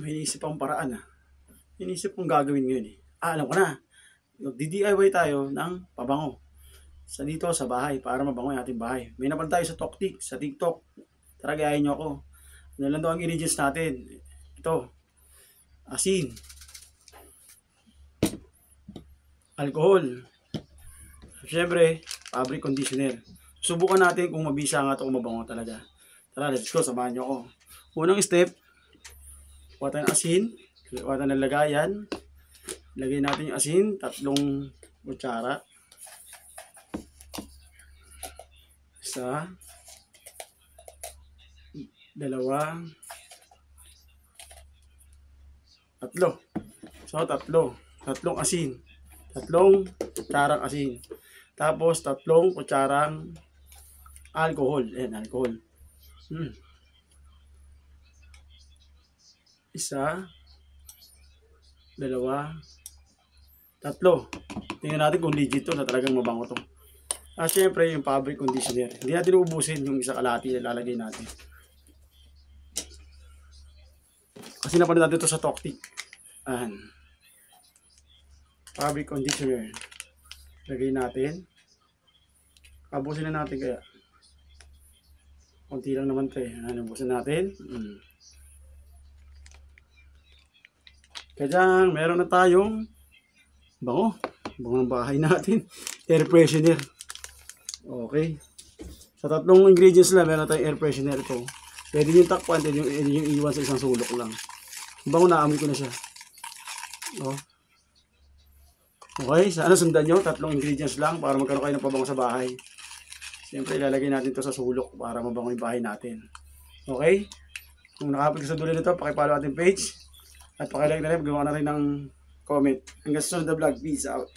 May iniisip akong paraan ah. Iniisip kong gagawin ngayon eh. Alam ko na. Magdi-DIY tayo ng pabango. Dito sa bahay para mabango yung ating bahay. May napan tayo sa TikTok. Tara, gayahin nyo ako. Ano lang daw ang ingredients natin? Ito. Asin. Alcohol. Siyempre, fabric conditioner. Subukan natin kung mabisa nga ito, kung mabango talaga. Tara, let's go. Samahan nyo ako. Unang step, kuha tayo ng asin. Kuha tayo ng lagayan. Lagay natin yung asin, 3 kutsara. 1, 2, 3. So, 3 asin. 3 kutsarang asin. Tapos, 3 kutsarang alcohol. Ayan, alcohol. 1, 2, 3. Tingnan natin kung legit to na talagang mabango to. Syempre yung fabric conditioner. Hindi natin uubusin yung isa kalahati na lalagay natin. Kasi napanood natin to sa TikTok. Fabric conditioner. Lagay natin. Abusin na natin kaya. Konti lang naman to eh. Abusin natin. Kaya meron na tayong bango. Bango ng bahay natin. Air freshener. Okay. Sa 3 ingredients lang, meron tayong air freshener ito. Pwede yung takpan, pwede yung iwan sa isang sulok lang. Bango na, amoy ko na siya. Oh. Okay, sana sundan nyo. 3 ingredients lang para magkaroon kayo ng pabango sa bahay. Siyempre, ilalagay natin ito sa sulok para mabango yung bahay natin. Okay? Kung nakapag sa dulo nito, pakipollow ating page. At pakilike na rin, magawa na rin ng comment. Hanggang sa sunod na vlog. Peace out.